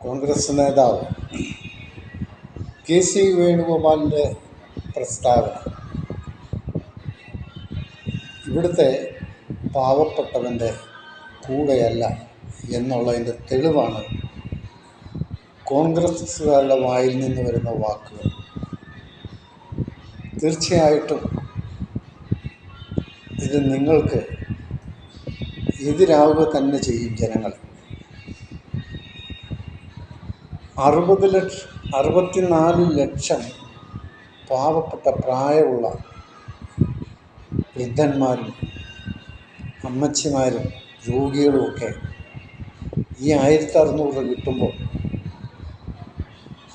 കോൺഗ്രസ് നേതാവ് കെ.സി. വേണുഗോപാലിൻ്റെ പ്രസ്താവന ഇവിടുത്തെ പാവപ്പെട്ടവൻ്റെ കൂടെയല്ല എന്നുള്ളതിൻ്റെ തെളിവാണ് കോൺഗ്രസ്സുകാരുടെ വായിൽ നിന്ന് വരുന്ന വാക്കുകൾ. തീർച്ചയായിട്ടും ഇത് നിങ്ങൾക്ക് എതിരാവുക തന്നെ ചെയ്യും. ജനങ്ങൾ 64 ലക്ഷം പാവപ്പെട്ട പ്രായമുള്ള വൃദ്ധന്മാരും അമ്മച്ചിമാരും രോഗികളുമൊക്കെ ഈ 1600 കിട്ടുമ്പോൾ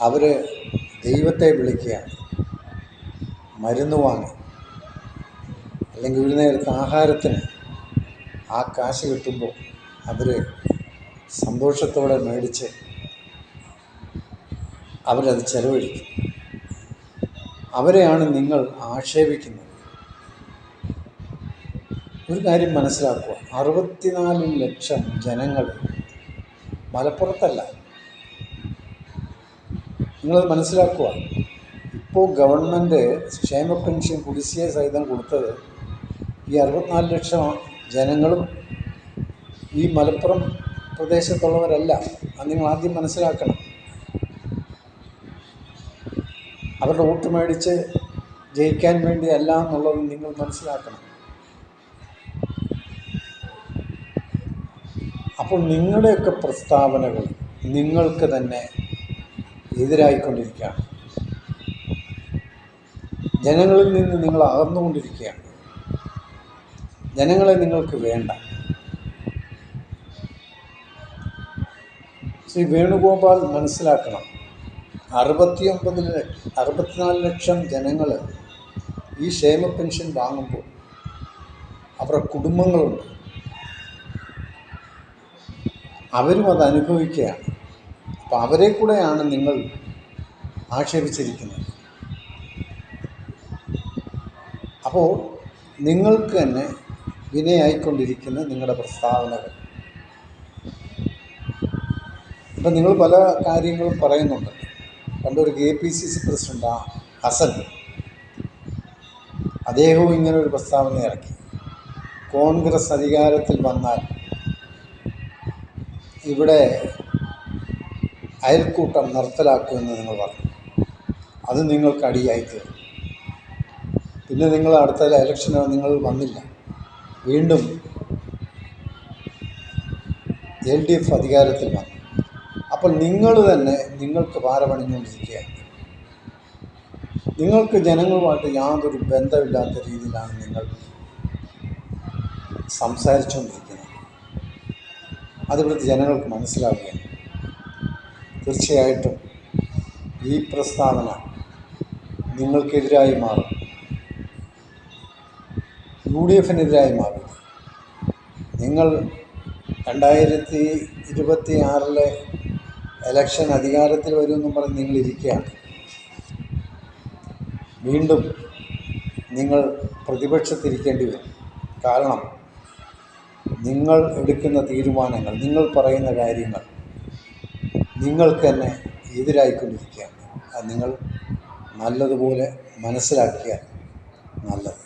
അവർ ദൈവത്തെ വിളിക്കുകയാണ്. മരുന്ന് വാങ്ങി അല്ലെങ്കിൽ ഒരു നേരത്തെ ആഹാരത്തിന് ആ കാശ് കിട്ടുമ്പോൾ അവർ സന്തോഷത്തോടെ മേടിച്ച് അവരത് ചെലവഴിക്കും. അവരെയാണ് നിങ്ങൾ ആക്ഷേപിക്കുന്നത്. ഒരു കാര്യം മനസ്സിലാക്കുക, 64 ലക്ഷം ജനങ്ങൾ മലപ്പുറത്തല്ല. നിങ്ങളത് മനസ്സിലാക്കുക. ഇപ്പോൾ ഗവൺമെൻറ് ക്ഷേമ പെൻഷൻ കുടിശ്ശിക സഹിതം കൊടുത്തത് ഈ 64 ലക്ഷം ജനങ്ങളും ഈ മലപ്പുറം പ്രദേശത്തുള്ളവരല്ല. അത് നിങ്ങൾ ആദ്യം മനസ്സിലാക്കണം. അവരുടെ വോട്ട് മേടിച്ച് ജയിക്കാൻ വേണ്ടിയല്ല എന്നുള്ളത് നിങ്ങൾ മനസ്സിലാക്കണം. അപ്പോൾ നിങ്ങളുടെയൊക്കെ പ്രസ്താവനകൾ നിങ്ങൾക്ക് തന്നെ എതിരായിക്കൊണ്ടിരിക്കുകയാണ്. ജനങ്ങളിൽ നിന്ന് നിങ്ങൾ അകന്നുകൊണ്ടിരിക്കുകയാണ്. ജനങ്ങളെ നിങ്ങൾക്ക് വേണ്ട. ശ്രീ വേണുഗോപാൽ മനസ്സിലാക്കണം, 64 ലക്ഷം ജനങ്ങൾ ഈ ക്ഷേമ പെൻഷൻ വാങ്ങുമ്പോൾ അവരുടെ കുടുംബങ്ങളുണ്ട്. അവരും അത് അനുഭവിക്കുകയാണ്. അപ്പോൾ അവരെ കൂടെയാണ് നിങ്ങൾ ആക്ഷേപിച്ചിരിക്കുന്നത്. അപ്പോൾ നിങ്ങൾക്ക് തന്നെ വിനയായിക്കൊണ്ടിരിക്കുന്ന നിങ്ങളുടെ പ്രസ്താവനകൾ. ഇപ്പം നിങ്ങൾ പല കാര്യങ്ങളും പറയുന്നുണ്ട്. പണ്ടൊരു KPCC പ്രസിഡന്റ് ഹസൻ, അദ്ദേഹവും ഇങ്ങനെ ഒരു പ്രസ്താവന ഇറക്കി. കോൺഗ്രസ് അധികാരത്തിൽ വന്നാൽ ഇവിടെ അയൽക്കൂട്ടം നിർത്തലാക്കുമെന്ന് നിങ്ങൾ പറഞ്ഞു. അത് നിങ്ങൾക്ക് അടിയായിത്തീർന്നു. പിന്നെ നിങ്ങൾ അടുത്ത ഇലക്ഷന് നിങ്ങൾ വന്നില്ല. വീണ്ടും LDF അധികാരത്തിൽ വന്നു. അപ്പോൾ നിങ്ങൾ തന്നെ നിങ്ങൾക്ക് ഭാരമണിഞ്ഞുകൊണ്ടിരിക്കുകയാണ്. നിങ്ങൾക്ക് ജനങ്ങളുമായിട്ട് യാതൊരു ബന്ധമില്ലാത്ത രീതിയിലാണ് നിങ്ങൾ സംസാരിച്ചുകൊണ്ടിരിക്കുന്നത്. അതിവിടുത്തെ ജനങ്ങൾക്ക് മനസ്സിലാവുകയാണ്. തീർച്ചയായിട്ടും ഈ പ്രസ്താവന നിങ്ങൾക്കെതിരായി മാറും. UDFനെതിരായി മാറും. നിങ്ങൾ 2026 ഇലക്ഷൻ അധികാരത്തിൽ വരുമെന്നും പറഞ്ഞ് നിങ്ങളിരിക്കുകയാണ്. വീണ്ടും നിങ്ങൾ പ്രതിപക്ഷത്തിരിക്കേണ്ടി വരും. കാരണം നിങ്ങൾ എടുക്കുന്ന തീരുമാനങ്ങൾ, നിങ്ങൾ പറയുന്ന കാര്യങ്ങൾ നിങ്ങൾക്ക് തന്നെ എതിരായിക്കൊണ്ടിരിക്കുകയാണ്. അത് നിങ്ങൾ നല്ലതുപോലെ മനസ്സിലാക്കിയാൽ നല്ലത്.